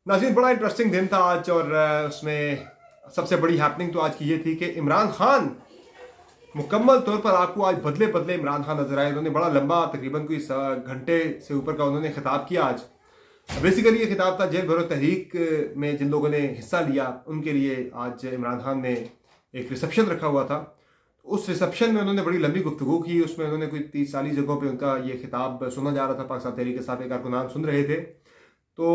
नाज़रीन, बड़ा इंटरेस्टिंग दिन था आज और उसमें सबसे बड़ी हैपनिंग तो आज की ये थी कि इमरान खान मुकम्मल तौर पर आपको आज बदले बदले इमरान खान नजर आए। उन्होंने बड़ा लंबा तकरीबन कोई घंटे से ऊपर का उन्होंने खिताब किया आज। बेसिकली ये खिताब था जेल भरो तहरीक में जिन लोगों ने हिस्सा लिया उनके लिए। आज इमरान खान ने एक रिसेप्शन रखा हुआ था। उस रिसेप्शन में उन्होंने बड़ी लंबी गुफ्तगू की। उसमें उन्होंने कोई 30-40 जगहों पे उनका ये खिताब सुना जा रहा था। पाकिस्तान तहरीक के साथ एक कारकुनान सुन रहे थे। तो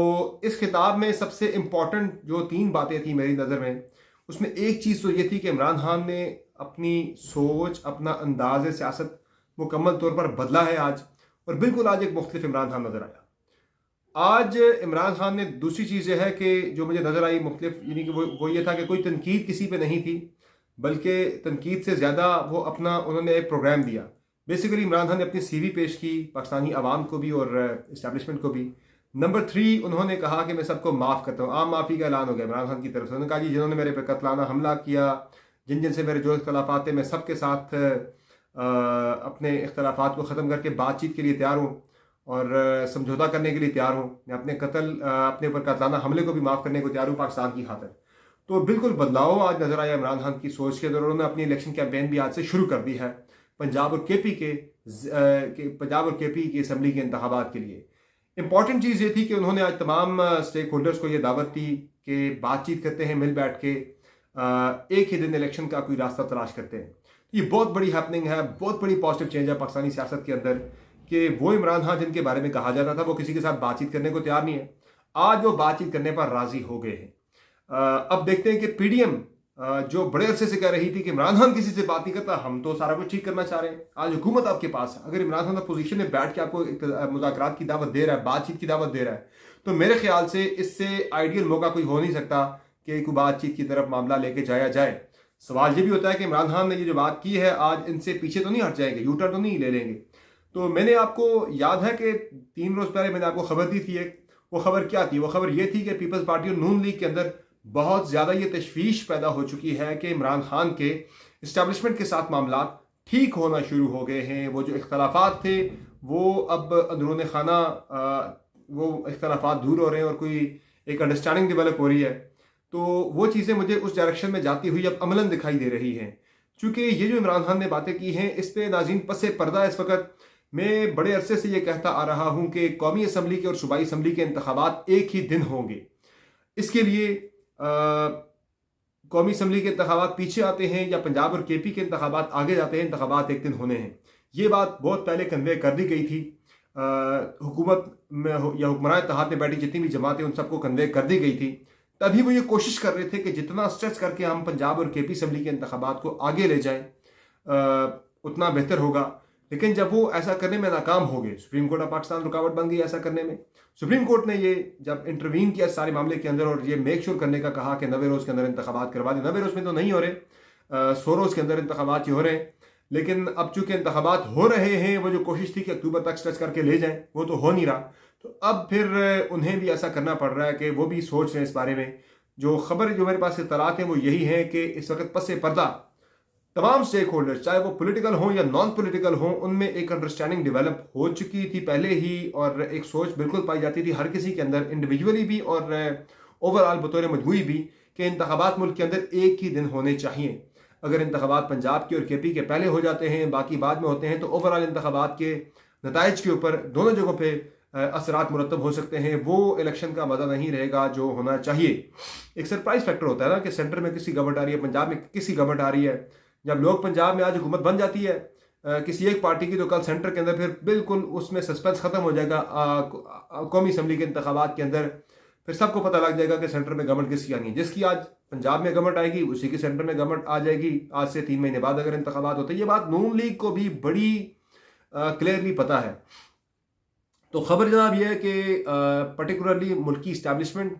इस खिताब में सबसे इम्पॉर्टेंट जो 3 बातें थी मेरी नज़र में, उसमें एक चीज़ तो ये थी कि इमरान खान ने अपनी सोच, अपना अंदाज सियासत मुकम्मल तौर पर बदला है आज। और बिल्कुल आज एक मुख्तलिफ इमरान खान नज़र आया। आज इमरान खान ने दूसरी चीज़ यह है कि जो मुझे नज़र आई मुख्तलिफ, यानी कि वो ये था कि कोई तनकीद किसी पे नहीं थी, बल्कि तनकीद से ज़्यादा वो अपना उन्होंने एक प्रोग्राम दिया। बेसिकली इमरान खान ने अपनी CV पेश की पाकिस्तानी अवाम को भी और इस्टेब्लिशमेंट को भी। नंबर 3, उन्होंने कहा कि मैं सबको माफ़ करता हूँ। आम माफ़ी का ऐलान हो गया इमरान खान की तरफ से। उन्होंने कहा जी, जिन्होंने मेरे पे कत्लाना हमला किया, जिन जिन से मेरे जो इख्तलाफात थे, मैं सबके साथ अपने इख्तलाफात को ख़त्म करके बातचीत के लिए तैयार हूँ और समझौता करने के लिए तैयार हूँ। मैं अपने ऊपर कत्लाना हमले को भी माफ़ करने को तैयार हूँ पाकिस्तान की खातिर। तो बिल्कुल बदलाव आज नज़र आया इमरान खान की सोच के अंदर। उन्होंने अपनी इलेक्शन कैंपेन भी आज से शुरू कर दी है पंजाब और KP की असम्बली के इंतखाबात के लिए। इंपॉर्टेंट चीज़ ये थी कि उन्होंने आज तमाम स्टेक होल्डर्स को ये दावत दी कि बातचीत करते हैं, मिल बैठ के एक ही दिन इलेक्शन का कोई रास्ता तलाश करते हैं। ये बहुत बड़ी हैपनिंग है, बहुत बड़ी पॉजिटिव चेंज है पाकिस्तानी सियासत के अंदर कि वो इमरान खान जिनके बारे में कहा जाता था वो किसी के साथ बातचीत करने को तैयार नहीं है, आज वो बातचीत करने पर राजी हो गए हैं। अब देखते हैं कि PDM जो बड़े अरसे से कह रही थी कि इमरान खान किसी से बात नहीं करता, हम तो सारा कुछ ठीक करना चाह रहे हैं, आज हुकूमत आपके पास है। अगर इमरान खान पोजीशन में बैठ के आपको मुज़ाकरात की दावत दे रहा है, बातचीत की दावत दे रहा है, तो मेरे ख्याल से इससे आइडियल मौका कोई हो नहीं सकता कि कोई बातचीत की तरफ मामला लेके जाया जाए। सवाल ये भी होता है कि इमरान खान ने ये जो बात की है आज इनसे पीछे तो नहीं हट जाएंगे, यूटर्न तो नहीं ले लेंगे। तो मैंने आपको याद है कि 3 रोज पहले मैंने आपको खबर दी थी एक। वो खबर क्या थी? वो खबर ये थी कि पीपल्स पार्टी और नून लीग के अंदर बहुत ज़्यादा ये तशवीश पैदा हो चुकी है कि इमरान खान के इस्टेब्लिशमेंट के साथ मामला ठीक होना शुरू हो गए हैं। वो जो इख्तलाफात थे वो अब अंदरूनी खाना वो इख्तलाफात दूर हो रहे हैं और कोई एक अंडरस्टैंडिंग डेवलप हो रही है। तो वो चीज़ें मुझे उस डायरेक्शन में जाती हुई अब अमलन दिखाई दे रही हैं। चूँकि ये जो इमरान खान ने बातें की हैं इस पर नाज़रीन पसे पर्दा इस वक्त मैं बड़े अरसे से ये कहता आ रहा हूँ कि कौमी असम्बली के और सूबाई असम्बली के इंतखाबात एक ही दिन होंगे। इसके लिए कौमी असम्बली के इंतखाबात पीछे आते हैं या पंजाब और KP के इंतखाबात आगे जाते हैं, इंतखाबात एक दिन होने हैं। ये बात बहुत पहले कन्वे कर दी गई थी हुकूमत में या हुक्मरान इत्तेहाद में बैठी जितनी भी जमातें उन सबको कन्वे कर दी गई थी। तभी वो ये कोशिश कर रहे थे कि जितना स्ट्रेच करके हम पंजाब और KP असम्बली के इंतखाबात को आगे ले जाएं उतना बेहतर होगा। लेकिन जब वो ऐसा करने में नाकाम हो गए, सुप्रीम कोर्ट ऑफ पाकिस्तान रुकावट बन गई ऐसा करने में। सुप्रीम कोर्ट ने ये जब इंटरवीन किया सारे मामले के अंदर और ये मेक श्योर करने का कहा कि 90 रोज़ के अंदर इंतखाबात करवा दें। 90 रोज़ में तो नहीं हो रहे, 100 रोज़ के अंदर इंतखाबात ही हो रहे हैं। लेकिन अब चूंकि इंतखाबात हो रहे हैं, वो जो कोशिश थी कि अक्टूबर तक स्ट्रेच करके ले जाएं वो तो हो नहीं रहा। तो अब फिर उन्हें भी ऐसा करना पड़ रहा है कि वो भी सोच रहे हैं इस बारे में। जो खबर जो मेरे पास इत्तलात हैं वो यही है कि इस वक्त पसे पर्दा तमाम स्टेक होल्डर्स, चाहे वो पॉलिटिकल हों या नॉन पॉलिटिकल हों, उनमें एक अंडरस्टैंडिंग डेवलप हो चुकी थी पहले ही और एक सोच बिल्कुल पाई जाती थी हर किसी के अंदर, इंडिविजुअली भी और ओवरऑल बतौर मजमूई भी, कि इंतखाबात मुल्क के अंदर एक ही दिन होने चाहिए। अगर इंतखाबात पंजाब के और KP के पहले हो जाते हैं, बाकी बाद में होते हैं, तो ओवरऑल इंतखाबात के नताइज के ऊपर दोनों जगहों पर असरात मुरतब हो सकते हैं। वो इलेक्शन का मज़ा नहीं रहेगा जो होना चाहिए। एक सरप्राइज फैक्टर होता है ना कि सेंटर में किसी गवर्नमेंट आ रही है, पंजाब में किसी गवर्नमेंट आ रही है। जब लोग पंजाब में आज हुकूमत बन जाती है किसी एक पार्टी की, तो कल सेंटर के अंदर फिर बिल्कुल उसमें सस्पेंस खत्म हो जाएगा। कौमी असम्बली के इंतखाबात के अंदर फिर सबको पता लग जाएगा कि सेंटर में गवर्नमेंट किसकी आनी है। जिसकी आज पंजाब में गवर्नमेंट आएगी उसी की सेंटर में गवर्नमेंट आ जाएगी आज से 3 महीने बाद अगर इंतखाबात होते हैं। ये बात नून लीग को भी बड़ी क्लियरली पता है। तो खबर जनाब यह है कि पर्टिकुलरली मुल्की इस्टेब्लिशमेंट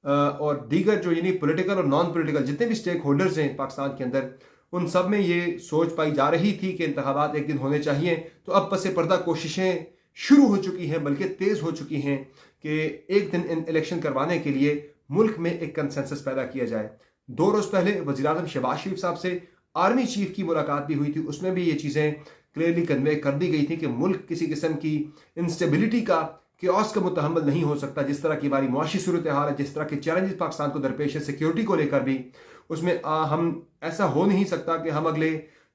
और दीगर जो यानी पॉलिटिकल और नॉन पॉलिटिकल जितने भी स्टेक होल्डर्स हैं पाकिस्तान के अंदर, उन सब में ये सोच पाई जा रही थी कि इंतखाबात एक दिन होने चाहिए। तो अब पसे पर्दा कोशिशें शुरू हो चुकी हैं, बल्कि तेज़ हो चुकी हैं कि एक दिन इलेक्शन करवाने के लिए मुल्क में एक कंसेंसस पैदा किया जाए। 2 रोज़ पहले वज़ीर-ए-आज़म शहबाज शरीफ साहब से आर्मी चीफ की मुलाकात भी हुई थी, उसमें भी ये चीज़ें क्लियरली कन्वे कर दी गई थी कि मुल्क किसी किस्म की इंस्टेबिलिटी का क्योस का मुतहम्मल नहीं हो सकता। जिस तरह की हमारी मुआशी सूरत हाल है, जिस तरह के चैलेंजेस पाकिस्तान को दरपेश है सिक्योरिटी को लेकर भी, उसमें हम ऐसा हो नहीं सकता कि हम अगले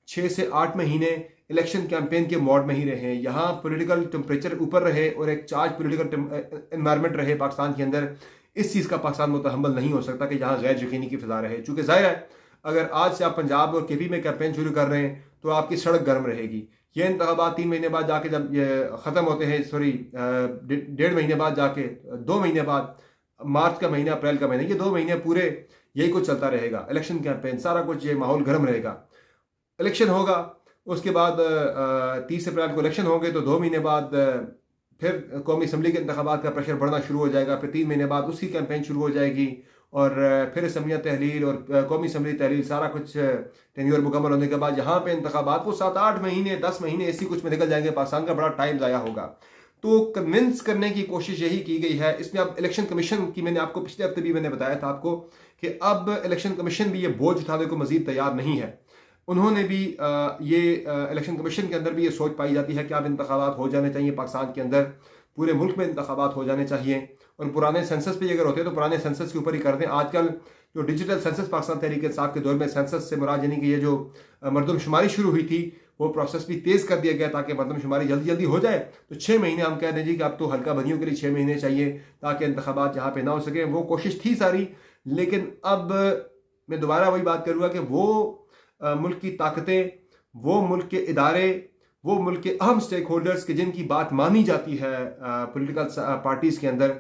6 से 8 महीने इलेक्शन कैंपेन के मोड में ही रहे, यहाँ पॉलिटिकल टेम्परेचर ऊपर रहे और एक चार्ज पॉलिटिकल एनवायरनमेंट रहे पाकिस्तान के अंदर। इस चीज़ का पाकिस्तान मुतहम्मल नहीं हो सकता कि यहाँ गैर यकीनी की फिजा रहे। चूँकि जाहिर है अगर आज से आप पंजाब और केपी में कैंपेन शुरू कर रहे हैं तो आपकी सड़क गर्म रहेगी। ये इंतखाबात 3 महीने बाद जाके जब ये ख़त्म होते हैं, सॉरी 1.5 महीने बाद जाके 2 महीने बाद, मार्च का महीना, अप्रैल का महीना, ये 2 महीने पूरे यही कुछ चलता रहेगा। इलेक्शन कैंपेन सारा कुछ, ये माहौल गर्म रहेगा। इलेक्शन होगा, उसके बाद 30 अप्रैल को इलेक्शन होंगे तो 2 महीने बाद फिर कौमी असम्बली के इंतखाबात का प्रेशर बढ़ना शुरू हो जाएगा। फिर 3 महीने बाद उसकी कैंपेन शुरू हो जाएगी और फिर असम्बलियाँ तहलील और कौमी असम्बली तहलील सारा कुछ टेन्योर मुकम्मल होने के बाद यहाँ पे इंतखाबात को 7-8 महीने 10 महीने ऐसी कुछ में निकल जाएंगे। पाकिस्तान का बड़ा टाइम ज़ाया होगा। तो कन्विंस करने की कोशिश यही की गई है। इसमें अब इलेक्शन कमीशन की, मैंने आपको पिछले हफ्ते भी मैंने बताया था आपको कि अब इलेक्शन कमीशन भी ये बोझ उठाने को मजीद तैयार नहीं है। उन्होंने भी इलेक्शन कमीशन के अंदर भी ये सोच पाई जाती है कि अब इंतखाबात हो जाने चाहिए पाकिस्तान के अंदर, पूरे मुल्क में इंतखाबात हो जाने चाहिए। और पुराने सेंसस पे अगर होते हैं तो पुराने सेंसस के ऊपर ही कर दें। आजकल जो डिजिटल सेंसस पाकिस्तान तहरीक इंसाफ के दौर में सेंसस से मुराद यानी कि ये जो मरदमशुमारी शुरू हुई थी वो प्रोसेस भी तेज़ कर दिया गया ताकि मरदमशुमारी जल्दी जल्दी हो जाए। तो 6 महीने हम कह दें जी कि अब तो हल्का बनियों के लिए 6 महीने चाहिए ताकि इंतखाबात यहाँ पे ना हो सके। वो कोशिश थी सारी, लेकिन अब मैं दोबारा वही बात करूँगा कि वो मुल्क की ताकतें, वो मुल्क के इदारे, वो मुल्क के अहम स्टेक होल्डर्स के जिनकी बात मानी जाती है पॉलिटिकल पार्टीज़ के अंदर,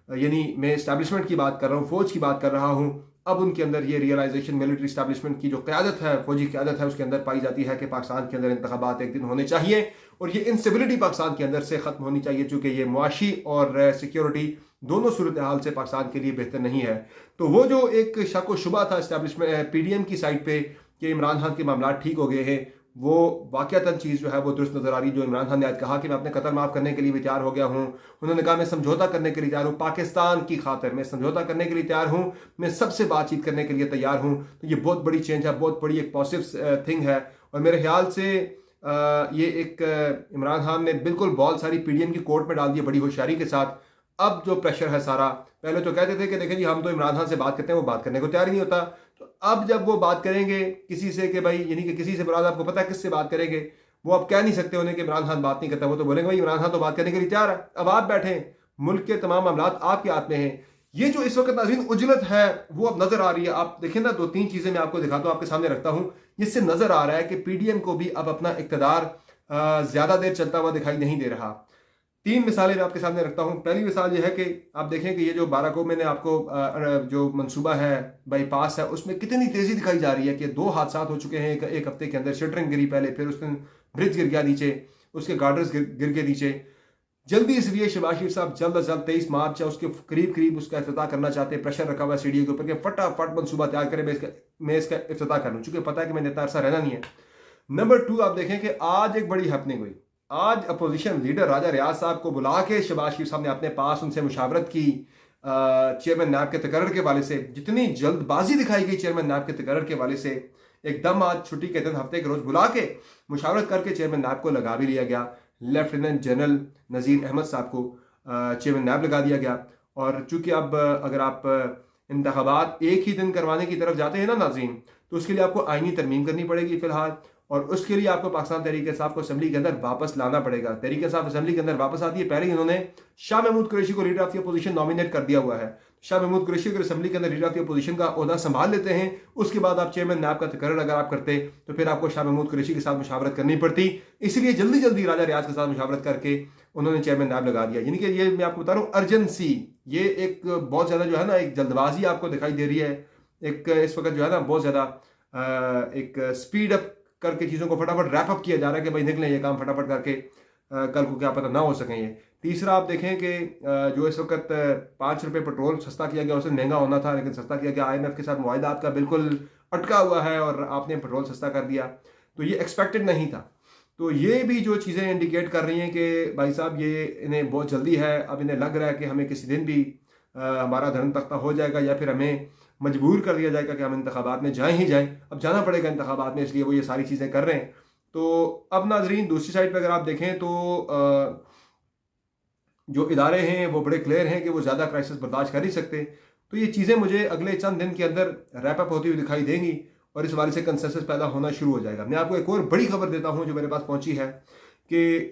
यानी मैं इस्टेब्लिशमेंट की बात कर रहा हूँ, फ़ौज की बात कर रहा हूँ, अब उनके अंदर ये रियलाइजेशन मिलिट्री इस्टेब्लिशमेंट की जो क़यादत है, फौजी क़यादत है, उसके अंदर पाई जाती है कि पाकिस्तान के अंदर इंतखाबात एक दिन होने चाहिए और ये इंस्टेबिलिटी पाकिस्तान के अंदर से ख़त्म होनी चाहिए, चूँकि ये मुआशी और सिक्योरिटी दोनों सूरत हाल से पाकिस्तान के लिए बेहतर नहीं है। तो वो जो एक शक व शुबा था इस्टेब्लिशमेंट PDM की साइड पर कि इमरान खान के मामला ठीक हो गए हैं, वो वाक़यातन चीज़ जो है वो दुरुस्त नज़र आ रही। जो इमरान खान ने आज कहा कि मैं अपने कत्ल माफ़ करने के लिए भी तैयार हो गया हूँ, उन्होंने कहा मैं समझौता करने के लिए तैयार हूँ, पाकिस्तान की खातिर मैं समझौता करने के लिए तैयार हूँ, मैं सबसे बातचीत करने के लिए तैयार हूँ। तो ये बहुत बड़ी चेंज है, बहुत बड़ी एक पॉजिटिव थिंग है। और मेरे ख्याल से ये एक इमरान खान ने बिल्कुल बहुत सारी PDM की कोर्ट में डाल दी बड़ी होशियारी के साथ। अब जो प्रेशर है सारा, पहले तो कहते थे कि देखें जी हम तो इमरान खान से बात करते हैं, वो बात करने को तैयार ही नहीं होता। तो अब जब वो बात करेंगे किसी से कि भाई, यानी कि किसी से मुराद आपको पता है किससे बात करेंगे, वो अब कह नहीं सकते उन्हें कि इमरान खान बात नहीं करता, वो तो बोलेंगे भाई इमरान खान तो बात करने के लिए तैयार है, अब आप बैठे, मुल्क के तमाम मामला आपके हाथ में हैं। ये जो इस वक्त नाज़रीन उजलत है वो अब नजर आ रही है। आप देखें ना, 2-3 चीजें मैं आपको दिखाता हूँ, आपके सामने रखता हूँ, जिससे नजर आ रहा है कि PDM को भी अब अपना इक़्तिदार ज्यादा देर चलता हुआ दिखाई नहीं दे रहा। 3 मिसालें मैं आपके सामने रखता हूँ। पहली मिसाल ये है कि आप देखें कि ये जो बाराको मैंने आपको जो मंसूबा है बाईपास है, उसमें कितनी तेज़ी दिखाई जा रही है कि 2 हादसा हो चुके हैं एक हफ्ते के अंदर। शटरिंग गिरी पहले, फिर उस दिन ब्रिज गिर गया नीचे, उसके गार्डर्स गिर के नीचे। जल्दी इसलिए शहबाज शरीफ साहब जल्द अज जल्द 23 मार्च है उसके करीब उसका इफ्तिताह करना चाहते हैं। प्रेशर रखा हुआ है CDO के ऊपर कि फटाफट मंसूबा तैयार करें, मैं इसका इफ्तिताह कर लूँ, चूँकि पता है कि मैंने इतना अरसा रहना नहीं है। नंबर 2, आप देखें कि आज एक बड़ी हैपनिंग हुई। आज अपोजिशन लीडर राजा रियाज साहब को बुला के शहबाज शरीफ साहब ने अपने पास उनसे मुशावरत की चेयरमैन नैब के तकर्रर के वाले से। जितनी जल्दबाजी दिखाई गई चेयरमैन नैब के तकर्रर के वाले से, एकदम आज छुट्टी के दिन हफ्ते के रोज बुला के मुशावरत करके चेयरमैन नैब को लगा भी लिया गया। लेफ्टिनेंट जनरल नज़ीर अहमद साहब को चेयरमैन नैब लगा दिया गया। और चूंकि अब अगर आप इंतखाबात एक ही दिन करवाने की तरफ जाते हैं ना नाज़रीन, तो उसके लिए आपको आईनी तरमीम करनी पड़ेगी फिलहाल, और उसके लिए आपको पाकिस्तान तहरीक इंसाफ को असेंबली के अंदर वापस लाना पड़ेगा। तहरीक इंसाफ असेंबली के अंदर वापस आती है, पहले ही उन्होंने शाह महमूद कुरैशी को leader of the opposition nominate कर दिया हुआ है। शाह महमूद कुरैशी अगर असेंबली के अंदर लीडर ऑफ द अपोजिशन का ओहदा संभाल लेते हैं, उसके बाद आप चेयरमैन नैब का तकर्रर अगर आप करते तो फिर आपको शाह महमूद कुरैशी के साथ मुशावरत करनी पड़ती। इसलिए जल्दी जल्दी राजा रियाज के साथ मुशावरत करके उन्होंने चेयरमैन नैब लगा दिया। यानी कि ये मैं आपको बता रहा हूँ अर्जेंसी, ये एक बहुत ज़्यादा जो है ना एक जल्दबाजी आपको दिखाई दे रही है। एक इस वक्त जो है ना बहुत ज़्यादा एक स्पीड अप करके चीज़ों को फटाफट रैप अप किया जा रहा है कि भाई निकलें ये काम फटाफट करके, कल को क्या पता ना हो सकें ये। तीसरा, आप देखें कि जो इस वक्त 5 रुपये पेट्रोल सस्ता किया गया, उससे महंगा होना था लेकिन सस्ता किया गया। IMF के साथ मुआहिदा आपका बिल्कुल अटका हुआ है और आपने पेट्रोल सस्ता कर दिया, तो ये एक्सपेक्टेड नहीं था। तो ये भी जो चीज़ें इंडिकेट कर रही हैं कि भाई साहब ये इन्हें बहुत जल्दी है, अब इन्हें लग रहा है कि हमें किसी दिन भी हमारा धर्म तख्ता हो जाएगा या फिर हमें मजबूर कर दिया जाएगा कि हम इंतखाबात में जाएं ही जाएं। अब जाना पड़ेगा इंतखाबात में, इसलिए वो ये सारी चीज़ें कर रहे हैं। तो अब नाजरीन दूसरी साइड पर अगर आप देखें तो जो इदारे हैं वो बड़े क्लियर हैं कि वो ज़्यादा क्राइसिस बर्दाश्त कर नहीं सकते। तो ये चीज़ें मुझे अगले चंद दिन के अंदर रैप अप होती हुई दिखाई देंगी और इस वाले से कंसेंसस पैदा होना शुरू हो जाएगा। मैं आपको एक और बड़ी खबर देता हूँ जो मेरे पास पहुँची है कि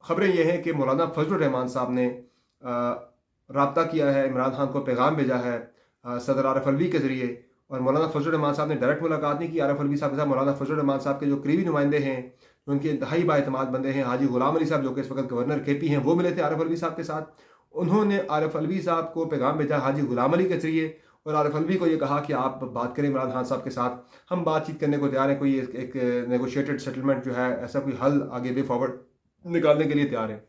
ख़बरें ये हैं कि मौलाना फजलुर रहमान साहब ने रब्ता किया है, इमरान खान को पैगाम भेजा है सदर आरिफ अलवी के ज़रिए। और मौलाना फजलुर रहमान साहब ने डायरेक्ट मुलाकात नहीं की आरिफ अलवी साहब के साथ। मौलाना फजलुर रहमान साहब के जो करीबी नुमाइंदे हैं, जो उनके इंतहाई बाएतमाद बंदे हैं, हाजी गुलाम अली साहब जो कि इस वक्त गवर्नर KP हैं, वो मिले थे आरिफ अलवी साहब के साथ। उन्होंने आरिफ अलवी साहब को पैगाम भेजा हाजी गुलाम अली के ज़रिए और आरिफ अलवी को ये कहा कि आप बात करें इमरान खान साहब के साथ, हम बातचीत करने को तैयार हैं, कोई एक नेगोशिएटेड सेटलमेंट जो है, ऐसा कोई हल आगे वे फॉरवर्ड निकालने के लिए तैयार है।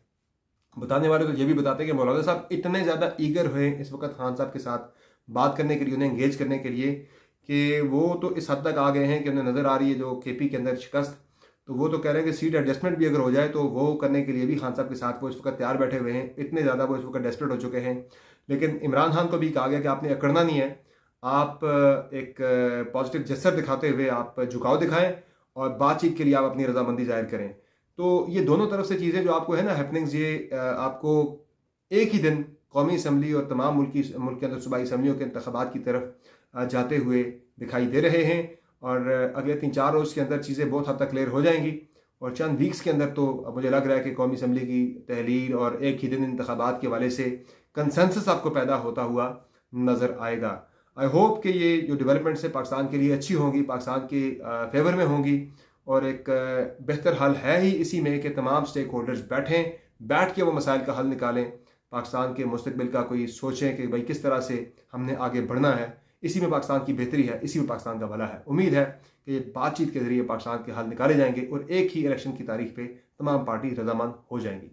बताने वाले तो ये भी बताते हैं कि मौलाना साहब इतने ज़्यादा ईगर हुए इस वक्त खान साहब के साथ बात करने के लिए, उन्हें इंगेज करने के लिए, कि वो तो इस हद तक आ गए हैं कि उन्हें नज़र आ रही है जो KP के अंदर शिकस्त, तो वो तो कह रहे हैं कि सीट एडजस्टमेंट भी अगर हो जाए तो वो करने के लिए भी खान साहब के साथ वो इस वक्त तैयार बैठे हुए हैं। इतने ज़्यादा वो इस वक्त डेस्परेट हो चुके हैं। लेकिन इमरान खान को भी कहा गया कि आपने अकड़ना नहीं है, आप एक पॉजिटिव जेस्चर दिखाते हुए आप झुकाव दिखाएं और बातचीत के लिए आप अपनी रजामंदी जाहिर करें। तो ये दोनों तरफ से चीज़ें जो आपको है ना हैपनिंग्स, ये आपको एक ही दिन कौमी असम्बली और तमाम मुल्क के अंदर सूबाई असम्बलियों के इंतखाबात की तरफ जाते हुए दिखाई दे रहे हैं। और अगले 3-4 रोज़ के अंदर चीज़ें बहुत हद तक क्लियर हो जाएंगी और चंद वीक्स के अंदर तो मुझे लग रहा है कि कौमी असम्बली की तहलील और एक ही दिन इंतखाबात के हवाले से कंसेंसस आपको पैदा होता हुआ नज़र आएगा। आई होप कि ये जो डेवलपमेंट्स है पाकिस्तान के लिए अच्छी होंगी, पाकिस्तान के फेवर में होंगी और एक बेहतर हल है ही इसी में कि तमाम स्टेक होल्डर्स बैठ के वो मसाइल का हल निकालें, पाकिस्तान के मुस्तकबिल का कोई सोचें कि भाई किस तरह से हमने आगे बढ़ना है। इसी में पाकिस्तान की बेहतरी है, इसी में पाकिस्तान का भला है। उम्मीद है कि ये बातचीत के जरिए पाकिस्तान के हल निकाले जाएंगे और एक ही इलेक्शन की तारीख पे तमाम पार्टी रजामंद हो जाएंगी।